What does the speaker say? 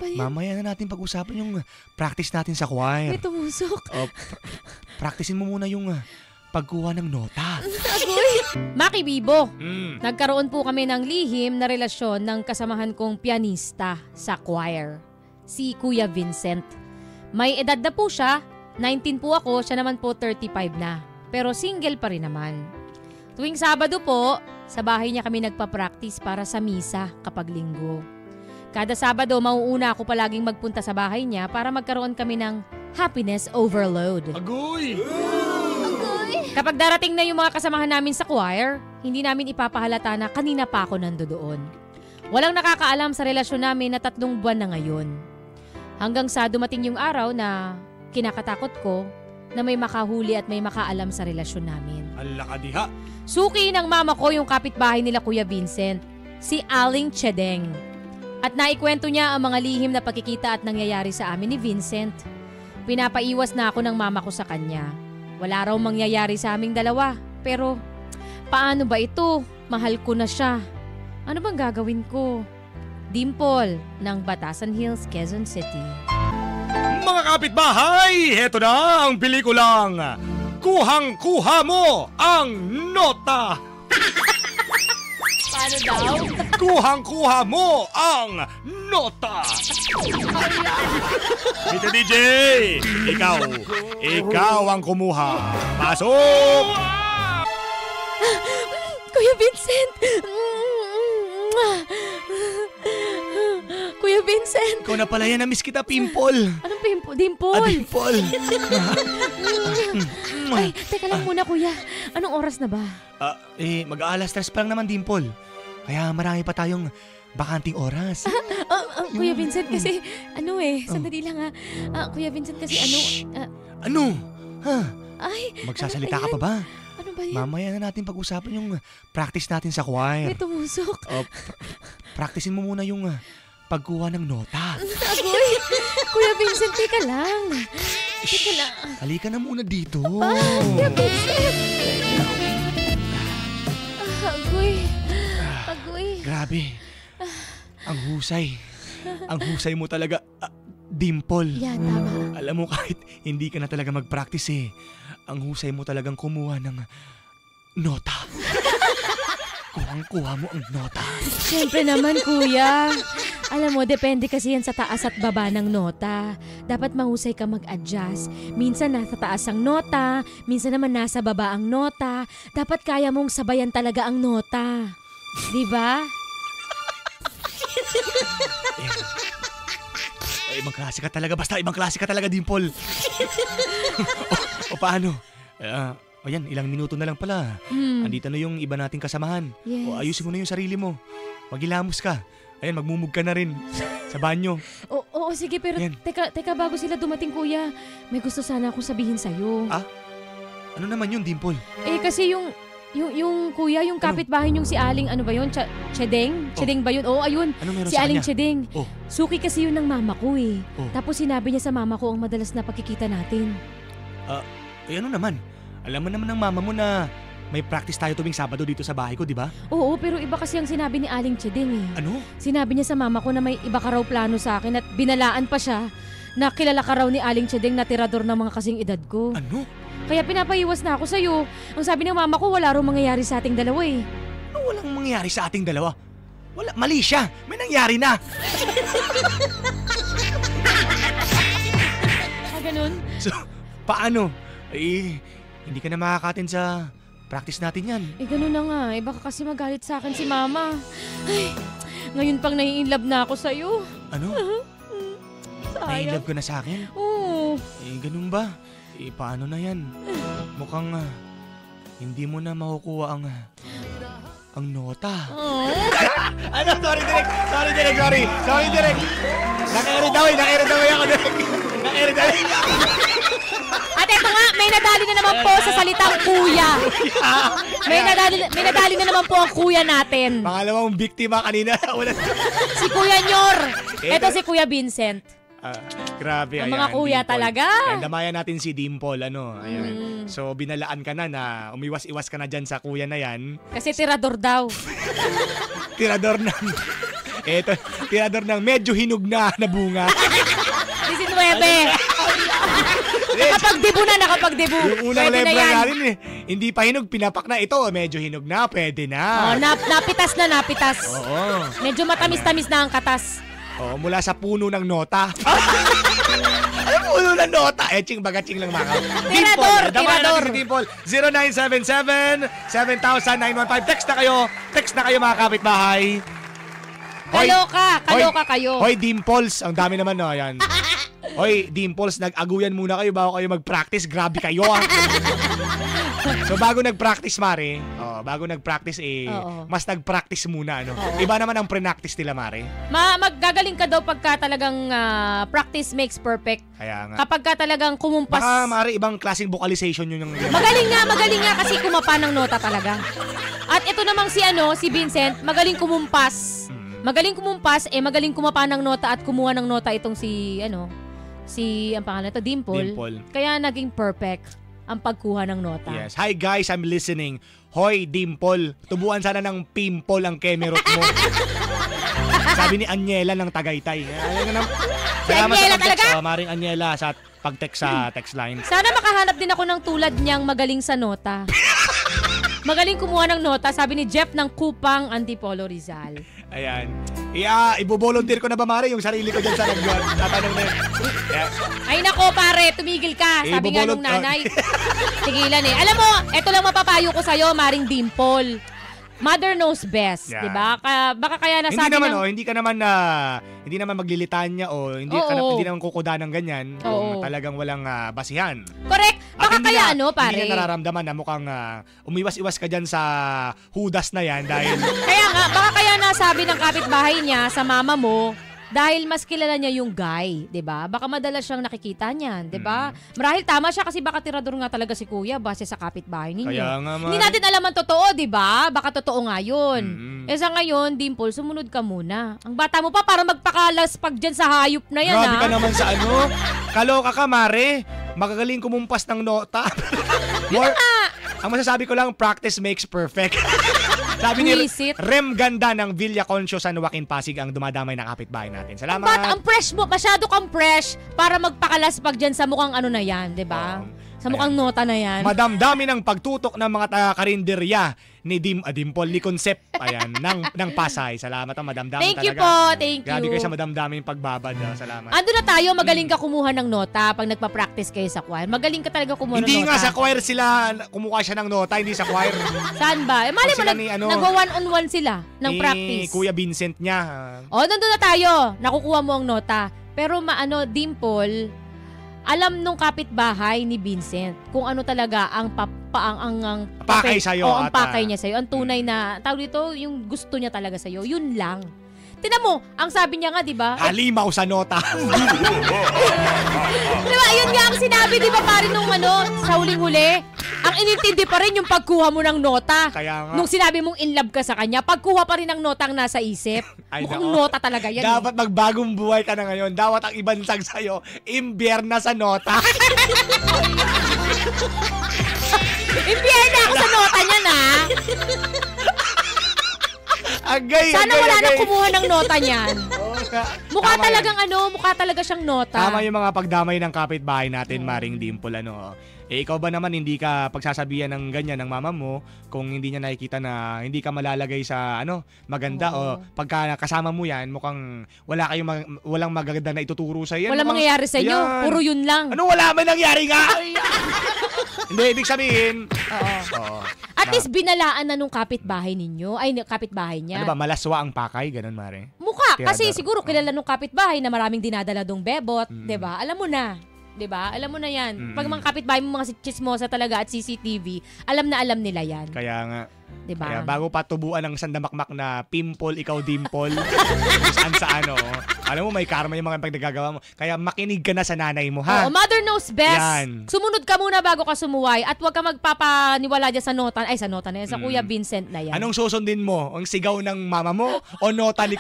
ba yan? Mamaya na natin pag-usapan yung practice natin sa choir. May tumusok. Practicein mo muna yung pagkuha ng nota. Agoy! Maki Bibo, Mm. nagkaroon po kami ng lihim na relasyon ng kasamahan kong pianista sa choir, si Kuya Vincent. May edad na po siya, 19 po ako, siya naman po 35 na. Pero single pa rin naman. Tuwing Sabado po, sa bahay niya kami nagpa-practice para sa misa kapag linggo. Kada Sabado, mauuna ako palaging magpunta sa bahay niya para magkaroon kami ng happiness overload. Agoy! Kapag darating na yung mga kasamahan namin sa choir, hindi namin ipapahalata na kanina pa ako nandoon. Walang nakakaalam sa relasyon namin na 3 buwan na ngayon. Hanggang sa dumating yung araw na kinakatakot ko na may makahuli at may makaalam sa relasyon namin. Ala ka diha. Suki ng mama ko yung kapitbahay nila Kuya Vincent, si Aling Chedeng. At naikwento niya ang mga lihim na pagkikita at nangyayari sa amin ni Vincent. Pinapaiwas na ako ng mama ko sa kanya. Wala raw mangyayari sa aming dalawa. Pero paano ba ito? Mahal ko na siya. Ano bang gagawin ko? Dimple ng Batasan Hills, Quezon City. Mga kapitbahay, heto na ang pelikulang Kuhang-kuha mo ang nota! Paano daw? Kuhang-kuha mo ang nota! Tito DJ, ikaw ang kumuha. Pasok! Kuya Vincent! Kuya Vincent! Ikaw na pala yan, na-miss kita, Pimple. Anong pimple? Dimple? Dimple. Ay, teka lang muna kuya. Anong oras na ba? Mag-aalas 3 pa lang naman, Dimple. Kaya marami pa tayong bakanting oras. Kuya Vincent kasi, sandali lang ha. Kuya Vincent kasi Ano? Ha? Ay, Magsasalita ka pa ba? ano ba yan? Mamaya na natin pag-usapan yung practice natin sa choir. May tumusok. Practicein mo muna yung pagkuha ng nota. Agoy! Kuya Vincent, teka lang. Teka lang. Halika na muna dito. Kuya Vincent! Agoy. Agoy. Grabe. Ang husay. Ang husay mo talaga, Dimple. Yan, tama. Alam mo, kahit hindi ka na talaga mag-practice ang husay mo talagang kumuha ng nota. Kuhang-kuha mo ang nota. Siyempre naman, kuya. Alam mo, depende kasi yan sa taas at baba ng nota. Dapat mahusay ka mag-adjust. Minsan nasa taas ang nota, minsan naman nasa baba ang nota. Dapat kaya mong sabayan talaga ang nota. Diba? Ibang klase ka talaga. Basta ibang klase ka talaga, Dimple. o paano? Ayan, ilang minuto na lang pala. Andito na yung iba nating kasamahan. Yes. O ayusin mo na yung sarili mo. Maghilamos ka. Ayan, magmumug ka na rin sa banyo. Oo, sige, pero Yan. teka, bago sila dumating, kuya, may gusto sana akong sabihin sa'yo. Ano naman yun, Dimple? Kasi yung kuya, yung kapitbahay niyong si Aling, ano ba yun? Chedeng? Chedeng ba yun? Oo, ayun. Ano meron Si sa Aling kanya? Chedeng. Oh. Suki kasi yun ng mama ko eh. Oh. Tapos sinabi niya sa mama ko ang madalas na pagkikita natin. Ano naman? Alam mo naman ng mama mo na may practice tayo tuwing Sabado dito sa bahay ko, di ba? Oo, pero iba kasi ang sinabi ni Aling Chedeng eh. Ano? Sinabi niya sa mama ko na may iba ka raw plano sa akin at binalaan pa siya na kilala ka raw ni Aling Chedeng na tirador ng mga kasing edad ko. Ano? Kaya pinapaiwas na ako sa'yo. Ang sabi ng mama ko, wala raw mangyayari sa ating dalawa eh. Ano walang mangyari sa ating dalawa? Wala, mali siya. May nangyari na. Ganun? So, paano? Hindi ka na makakatin sa practice natin yan. Ganun na nga. Baka kasi magalit sa akin si mama. Ay, ngayon pang nai-inlove na ako sa'yo. Ano? Nai-love ka na sa akin? Oo. Ganun ba? Paano na yan? Mukhang hindi mo na makukuha ang nota. Ano? Sorry, Direk. Sorry, Direk. Naka-air daw ako, Direk. Naka-air daw. At eto nga, may nadali na naman po sa salitang kuya. May nadali na naman po ang kuya natin. Pangalawang biktima kanina. Si Kuya Nyor. Eto si Kuya Vincent. Grabe. Ang mga kuya Dimple. talaga. Ayan, damayan natin si Dimple. Ayan. So, binalaan ka na umiwas-iwas ka na dyan sa kuya na yan. Kasi tirador daw. Tirador ng Ito, tirador ng medyo hinog na bunga. 19. Nakapagdebu. Yung unang lebra natin hindi pa hinog, pinapak na. Ito, medyo hinog na, pwede na. Napitas. Oo. Medyo matamis-tamis na ang katas. Oo, mula sa puno ng nota. Ano puno ng nota? Etching bagaching lang mga Tirador. Si Dimple. 0977-7000-915. Text na kayo mga kapitbahay. Kaloka kayo. Hoy, Dimples. Ang dami naman, no? Ayan. Hoy, Dimples, nag-aguyan muna kayo bago kayo mag-practice. Grabe kayo, ah. So, bago nag-practice, Mare, mas nag-practice muna, ano? Iba naman ang pre-practice nila, Mare. Maggagaling ka daw pagka talagang practice makes perfect. Kaya nga. Kapag ka talagang kumumpas. Baka, Mare, ibang klaseng vocalization yun yung... Magaling nga kasi kumapa ng nota talaga. At ito namang si Vincent, magaling kumumpas. Magaling kumapa ng nota at kumuha ng nota itong ang pangalan ito, Dimple. Kaya naging perfect ang pagkuha ng nota. Yes. Hi guys, I'm listening. Hoy, Dimple, tubuan sana ng pimple ang kemerot mo. Sabi ni Anyela ng Tagaytay. Anyela talaga? Maring Anyela sa pag-text sa text line. Sana makahanap din ako ng tulad niyang magaling sa nota. Magaling kumuha ng nota, sabi ni Jeff ng Kupang, Antipolo, Rizal. Ayan. Ibo-volunteer ko na ba, Mare, yung sarili ko dyan sa tatanong na yun. Yeah. Ay nako, pare, tumigil ka. Sabi nga nung nanay. Tigilan eh. Alam mo, eto lang mapapayo ko sa'yo, Maring Dimple. Mother knows best, yeah. 'Di ba? Baka kaya nasabi hindi naman maglilitanya o hindi naman kukuda ng ganyan kung talagang walang basihan. Correct. Baka kaya pare. Hindi na nararamdaman na mukhang umiwas-iwas ka diyan sa hudas na 'yan dahil kaya nga baka kaya nasabi ng kapitbahay niya sa mama mo dahil mas kilala niya yung guy, 'di ba? Baka madalas siyang nakikita niyan, 'di ba? Marahil tama siya kasi baka tirador nga talaga si Kuya base sa kapitbahay ninyo. Kaya nga, hindi natin alam ang totoo, 'di ba? Baka totoo nga 'yun. Sa ngayon, Dimple, sumunod ka muna. Ang bata mo pa para magpakalaspag diyan sa hayop na 'yan, Grabe ka naman sa Kaloka ka, Mare. Magagaling kumumpas ng nota. Ang masasabi ko lang, practice makes perfect. Sabi ni Rem Ganda ng Villa Concho San Joaquin Pasig ang dumadamay ng kapitbahay natin. Salamat. But ang fresh mo, masyado kang fresh para magpakalaspag dyan sa mukhang na yan, di ba? Sa mukhang nota na yan. Madamdami ng pagtutok ng mga taga-karinderya ni Dimple, ni Concept, ayan, ng Pasay. Salamat ang madamdami thank talaga. You po, thank you. Grabe kayo sa madamdami yung pagbabad. Salamat. Ando na tayo, magaling ka kumuha ng nota pag nagpa-practice kayo sa choir. Magaling ka talaga kumuha ng nota. Hindi nga sa choir sila kumuha siya ng nota, hindi sa choir. Saan ba? Mali mo, nagwa-one-on-one sila ng practice. Kuya Vincent niya. Nandun na tayo. Nakukuha mo ang nota. Pero Dimple, alam nung kapitbahay ni Vincent kung ano talaga ang pakay sa'yo. Ang pakay niya sa'yo. Ang tunay na, tawag dito, yung gusto niya talaga sa'yo. Yun lang. Tingnan mo, ang sabi niya nga, di ba? Halimaw sa nota. Di ba, yun nga ang sinabi, di ba, pare nung sa huling-huli? Ang inintindi pa rin yung pagkuha mo ng nota. Kaya nga. Nung sinabi mong in love ka sa kanya, pagkuha pa rin ng nota ang nasa isip. Mukhang nota talaga yan. Dapat magbagong buhay ka na ngayon. Dapat ang ibansag sa'yo, imbierna sa nota. Imbierna ako sa nota niya na. Sana wala na kumuha ng nota niyan. Mukha talaga siyang nota. Tama yung mga pagdamay ng kapitbahay natin, Maring Dimple, ikaw ba naman hindi ka pagsasabihan ng ganyan ng mama mo kung hindi niya nakikita na hindi ka malalagay sa maganda o pagka kasama mo yan, mukhang walang magaganda na ituturo sa iyo. Walang mangyayari sa inyo, puro yun lang. Wala man nangyari nga? Hindi, ibig sabihin. Oo. At least binalaan na nung kapitbahay ninyo, kapitbahay niya. Ano ba, malaswa ang pakay? Ganun, Mare? Mukha, kasi siguro kilala nung kapitbahay na maraming dinadala dong bebot, 'di ba? Alam mo na. 'Di ba? Alam mo na 'yan. Pag mga kapitbahay mo mga chismosa talaga at CCTV, alam nila 'yan. Kaya nga. 'Di ba? Kaya bago pa tubuan ng sandamakmak na pimple, ikaw Dimple, saan alam mo may karma yung mga pagdagagawa mo. Kaya makinig ka na sa nanay mo, ha? Mother knows best. Yan. Sumunod ka muna bago ka sumuway at huwag ka magpapaniwala dyan sa nota. Ay, sa nota na yan. Sa Kuya Vincent na yan. Anong susundin mo? Ang sigaw ng mama mo o nota ni